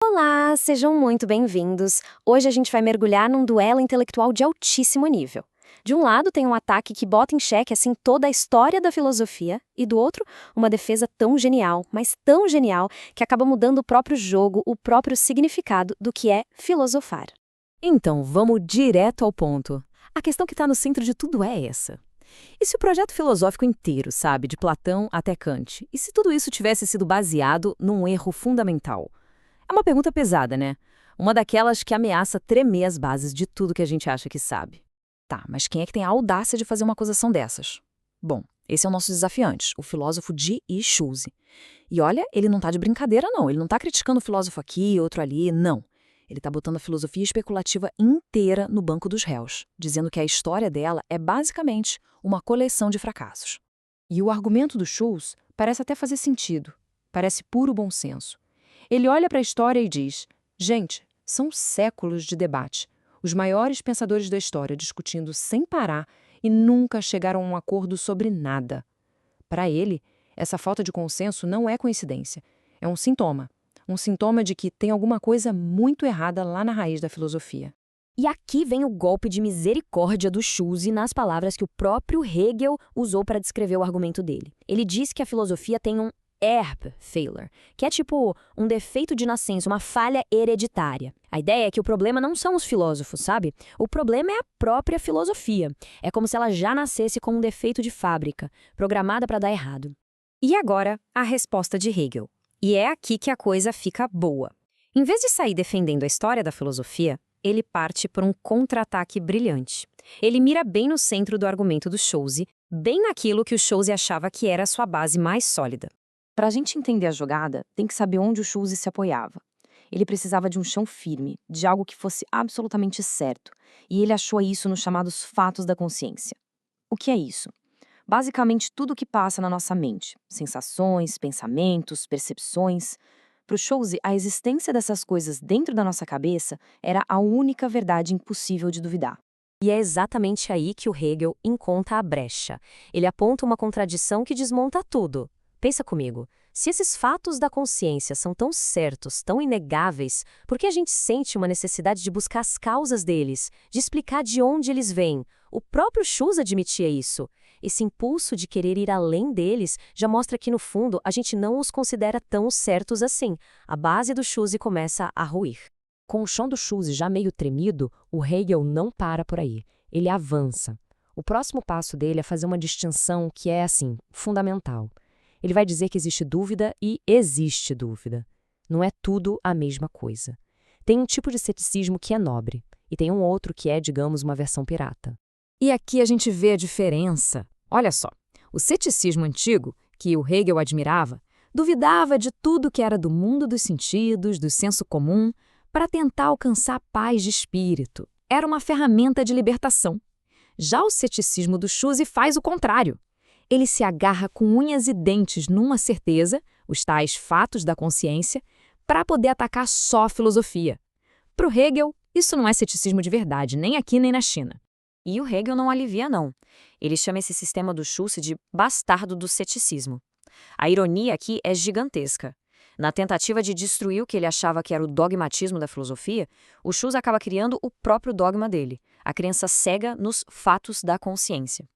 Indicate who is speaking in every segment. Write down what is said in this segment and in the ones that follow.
Speaker 1: Olá, sejam muito bem-vindos. Hoje a gente vai mergulhar num duelo intelectual de altíssimo nível. De um lado tem um ataque que bota em xeque assim toda a história da filosofia, e do outro, uma defesa tão genial, mas tão genial, que acaba mudando o próprio jogo, o próprio significado do que é filosofar.
Speaker 2: Então, vamos direto ao ponto. A questão que está no centro de tudo é essa. E se o projeto filosófico inteiro, sabe, de Platão até Kant, e se tudo isso tivesse sido baseado num erro fundamental? É uma pergunta pesada, né? Uma daquelas que ameaça tremer as bases de tudo que a gente acha que sabe. Tá, mas quem é que tem a audácia de fazer uma acusação dessas? Bom, esse é o nosso desafiante, o filósofo D.E. Schulze. E olha, ele não tá de brincadeira, não. Ele não tá criticando o filósofo aqui, outro ali, não. Ele tá botando a filosofia especulativa inteira no banco dos réus, dizendo que a história dela é basicamente uma coleção de fracassos. E o argumento do Schulze parece até fazer sentido. Parece puro bom senso. Ele olha para a história e diz: gente, são séculos de debate. Os maiores pensadores da história discutindo sem parar e nunca chegaram a um acordo sobre nada. Para ele, essa falta de consenso não é coincidência. É um sintoma. Um sintoma de que tem alguma coisa muito errada lá na raiz da filosofia.
Speaker 3: E aqui vem o golpe de misericórdia do Schulze nas palavras que o próprio Hegel usou para descrever o argumento dele. Ele diz que a filosofia tem um Erbfehler, que é tipo um defeito de nascença, uma falha hereditária. A ideia é que o problema não são os filósofos, sabe? O problema é a própria filosofia. É como se ela já nascesse com um defeito de fábrica, programada para dar errado.
Speaker 1: E agora, a resposta de Hegel. E é aqui que a coisa fica boa. Em vez de sair defendendo a história da filosofia, ele parte por um contra-ataque brilhante. Ele mira bem no centro do argumento do Schulze, bem naquilo que o Schulze achava que era a sua base mais sólida. Para a gente entender a jogada, tem que saber onde o Schulze se apoiava. Ele precisava de um chão firme, de algo que fosse absolutamente certo, e ele achou isso nos chamados fatos da consciência. O que é isso? Basicamente tudo o que passa na nossa mente, sensações, pensamentos, percepções. Para o Schulze, a existência dessas coisas dentro da nossa cabeça era a única verdade impossível de duvidar.
Speaker 3: E é exatamente aí que o Hegel encontra a brecha. Ele aponta uma contradição que desmonta tudo. Pensa comigo, se esses fatos da consciência são tão certos, tão inegáveis, por que a gente sente uma necessidade de buscar as causas deles, de explicar de onde eles vêm? O próprio Schulze admitia isso. Esse impulso de querer ir além deles já mostra que, no fundo, a gente não os considera tão certos assim. A base do Schulze começa a ruir. Com o chão do Schulze já meio tremido, o Hegel não para por aí. Ele avança. O próximo passo dele é fazer uma distinção que é, assim, fundamental. Ele vai dizer que existe dúvida e existe dúvida. Não é tudo a mesma coisa. Tem um tipo de ceticismo que é nobre, e tem um outro que é, digamos, uma versão pirata.
Speaker 2: E aqui a gente vê a diferença. Olha só, o ceticismo antigo, que o Hegel admirava, duvidava de tudo que era do mundo dos sentidos, do senso comum, para tentar alcançar paz de espírito. Era uma ferramenta de libertação. Já o ceticismo do Schulze faz o contrário. Ele se agarra com unhas e dentes numa certeza, os tais fatos da consciência, para poder atacar só a filosofia. Para o Hegel, isso não é ceticismo de verdade, nem aqui nem na China.
Speaker 1: E o Hegel não alivia, não. Ele chama esse sistema do Schulze de bastardo do ceticismo. A ironia aqui é gigantesca. Na tentativa de destruir o que ele achava que era o dogmatismo da filosofia, o Schulze acaba criando o próprio dogma dele, a crença cega nos fatos da consciência.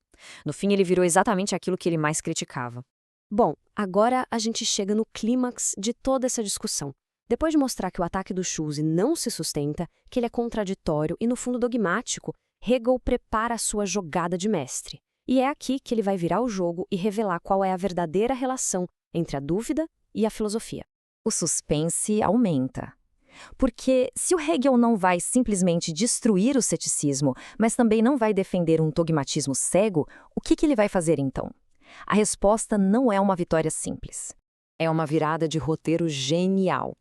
Speaker 1: No fim, ele virou exatamente aquilo que ele mais criticava.
Speaker 3: Bom, agora a gente chega no clímax de toda essa discussão. Depois de mostrar que o ataque do Schulze não se sustenta, que ele é contraditório e, no fundo, dogmático, Hegel prepara a sua jogada de mestre. E é aqui que ele vai virar o jogo e revelar qual é a verdadeira relação entre a dúvida e a filosofia.
Speaker 1: O suspense aumenta. Porque se o Hegel não vai simplesmente destruir o ceticismo, mas também não vai defender um dogmatismo cego, o que ele vai fazer então? A resposta não é uma vitória simples. É uma virada de roteiro genial.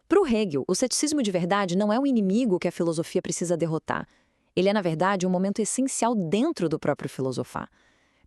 Speaker 1: Para o Hegel, o ceticismo de verdade não é o inimigo que a filosofia precisa derrotar. Ele é, na verdade, um momento essencial dentro do próprio filosofar.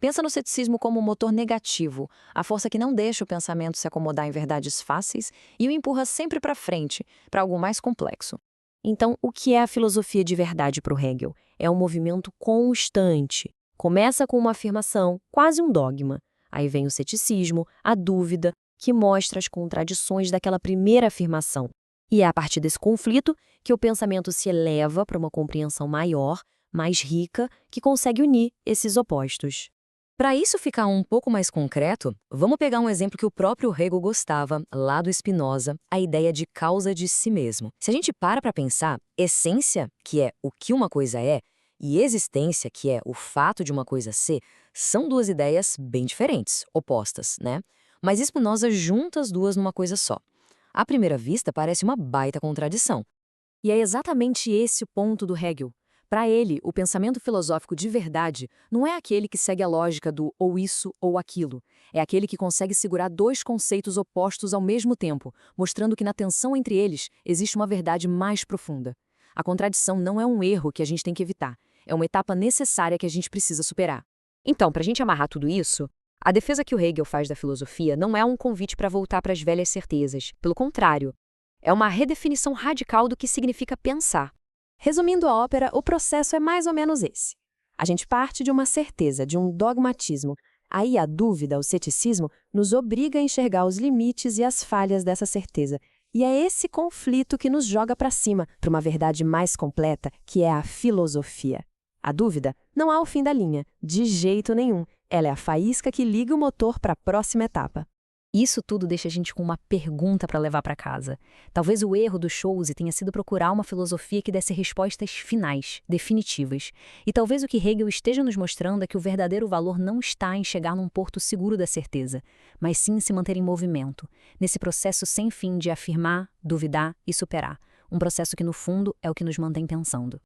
Speaker 1: Pensa no ceticismo como um motor negativo, a força que não deixa o pensamento se acomodar em verdades fáceis e o empurra sempre para frente, para algo mais complexo. Então, o que é a filosofia de verdade para o Hegel? É um movimento constante. Começa com uma afirmação, quase um dogma. Aí vem o ceticismo, a dúvida, que mostra as contradições daquela primeira afirmação.
Speaker 2: E é a partir desse conflito que o pensamento se eleva para uma compreensão maior, mais rica, que consegue unir esses opostos.
Speaker 1: Para isso ficar um pouco mais concreto, vamos pegar um exemplo que o próprio Hegel gostava, lá do Spinoza, a ideia de causa de si mesmo. Se a gente para pensar, essência, que é o que uma coisa é, e existência, que é o fato de uma coisa ser, são duas ideias bem diferentes, opostas, né? Mas Spinoza junta as duas numa coisa só. À primeira vista, parece uma baita contradição.
Speaker 2: E é exatamente esse o ponto do Hegel. Para ele, o pensamento filosófico de verdade não é aquele que segue a lógica do ou isso ou aquilo. É aquele que consegue segurar dois conceitos opostos ao mesmo tempo, mostrando que na tensão entre eles existe uma verdade mais profunda. A contradição não é um erro que a gente tem que evitar, é uma etapa necessária que a gente precisa superar. Então, para a gente amarrar tudo isso, a defesa que o Hegel faz da filosofia não é um convite para voltar para as velhas certezas. Pelo contrário, é uma redefinição radical do que significa pensar. Resumindo a ópera, o processo é mais ou menos esse. A gente parte de uma certeza, de um dogmatismo. Aí a dúvida, o ceticismo, nos obriga a enxergar os limites e as falhas dessa certeza. E é esse conflito que nos joga para cima, para uma verdade mais completa, que é a filosofia. A dúvida não há o fim da linha, de jeito nenhum. Ela é a faísca que liga o motor para a próxima etapa.
Speaker 1: Isso tudo deixa a gente com uma pergunta para levar para casa. Talvez o erro do Scholze tenha sido procurar uma filosofia que desse respostas finais, definitivas. E talvez o que Hegel esteja nos mostrando é que o verdadeiro valor não está em chegar num porto seguro da certeza, mas sim em se manter em movimento, nesse processo sem fim de afirmar, duvidar e superar. Um processo que, no fundo, é o que nos mantém pensando.